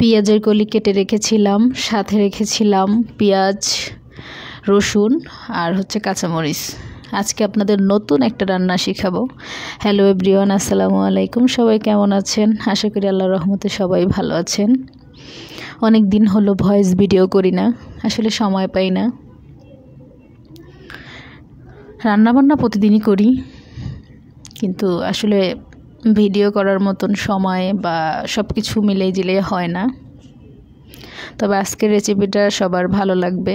পেঁয়াজের কলি কেটে রেখেছিলাম, সাথে রেখেছিলাম পেঁয়াজ, রসুন আর কাঁচামরিচ। আজকে আপনাদের নতুন একটা রান্না শেখাবো। হ্যালো এভরিওয়ান, আসসালামু আলাইকুম। সবাই কেমন আছেন? আশা করি আল্লাহর রহমতে সবাই ভালো আছেন। অনেক দিন হলো ভয়েস ভিডিও করি না, আসলে সময় পাই না। রান্নাবান্না প্রতিদিনই করি, কিন্তু আসলে ভিডিও করার মতন সময় বা সব কিছু মিলিয়ে জিলিয়ে হয় না। তবে আজকের রেসিপিটা সবার ভালো লাগবে,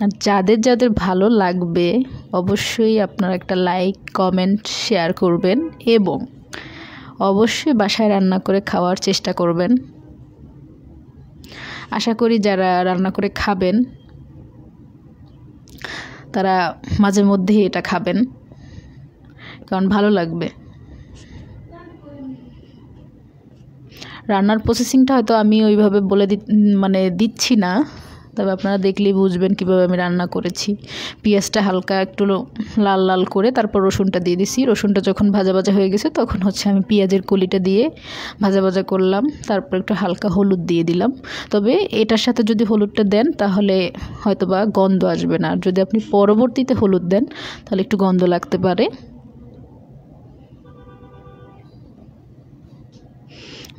আর যাদের যাদের ভালো লাগবে অবশ্যই আপনারা একটা লাইক, কমেন্ট, শেয়ার করবেন এবং অবশ্যই বাসায় রান্না করে খাওয়ার চেষ্টা করবেন। আশা করি যারা রান্না করে খাবেন তারা মাঝে মধ্যেই এটা খাবেন, কারণ ভালো লাগবে। রান্নার প্রসেসিংটা হয়তো আমি ওইভাবে বলে দিচ্ছি না, তবে আপনারা দেখলেই বুঝবেন কিভাবে আমি রান্না করেছি। পেঁয়াজটা হালকা একটু লাল লাল করে তারপর রসুনটা দিয়ে দিছি। রসুনটা যখন ভাজা ভাজা হয়ে গেছে তখন আমি পেঁয়াজের কলিটা দিয়ে ভাজা ভাজা করলাম। তারপর একটু হালকা হলুদ দিয়ে দিলাম। তবে এটার সাথে যদি হলুদটা দেন তাহলে হয়তোবা গন্ধ আসবে না, আর যদি আপনি পরবর্তীতে হলুদ দেন তাহলে একটু গন্ধ লাগতে পারে।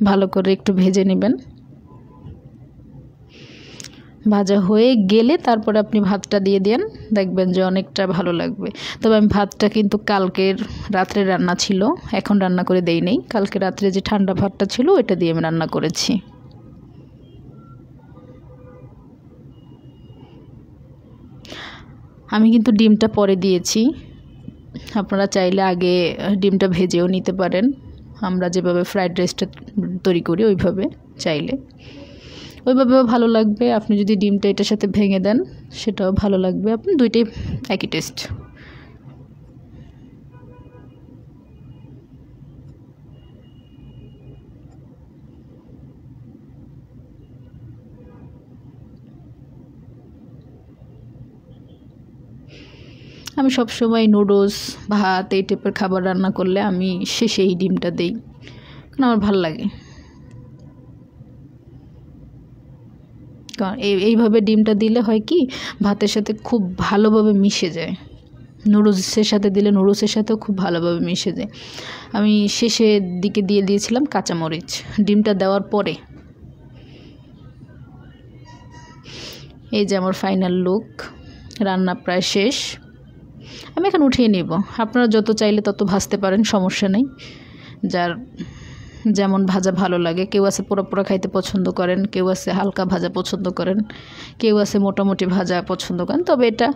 ভালো করে একটু ভেজে নেবেন। ভাজা হয়ে গেলে তারপরে আপনি ভাতটা দিয়ে দেন, দেখবেন যে অনেকটা ভালো লাগবে। তবে আমি ভাতটা কিন্তু কালকের রাত্রে রান্না ছিল, এখন রান্না করে দেই নেই। কালকে রাত্রে যে ঠান্ডা ভাতটা ছিল ওটা দিয়ে আমি রান্না করেছি। আমি কিন্তু ডিমটা পরে দিয়েছি, আপনারা চাইলে আগে ডিমটা ভেজেও নিতে পারেন। আমরা যেভাবে ফ্রাইড রাইসটা তৈরি করি ওইভাবে চাইলে ওইভাবেও ভালো লাগবে। আপনি যদি ডিমটা এটার সাথে ভেঙে দেন সেটাও ভালো লাগবে। আপনি দুইটাই একই টেস্ট। আমি সবসময় নুডলস, ভাত এই টাইপের খাবার রান্না করলে আমি শেষে এই ডিমটা দিই, কারণ আমার ভালো লাগে। কারণ এইভাবে ডিমটা দিলে হয় কি, ভাতের সাথে খুব ভালোভাবে মিশে যায়। নুডলসের সাথে দিলে নুডলসের সাথেও খুব ভালোভাবে মিশে যায়। আমি শেষের দিকে দিয়ে দিয়েছিলাম কাঁচামরিচ ডিমটা দেওয়ার পরে। এই যে আমার ফাইনাল লুক, রান্না প্রায় শেষ। আমি এখন উঠিয়ে নেব। আপনারা যত চাইলে তত ভাজতে পারেন, সমস্যা নেই। যার যেমন ভাজা ভালো লাগে, কেউ আছে পোড়া পোড়া খাইতে পছন্দ করেন, কেউ আছে হালকা ভাজা পছন্দ করেন, কেউ আছে মোটামুটি ভাজা পছন্দ করেন। তবে এটা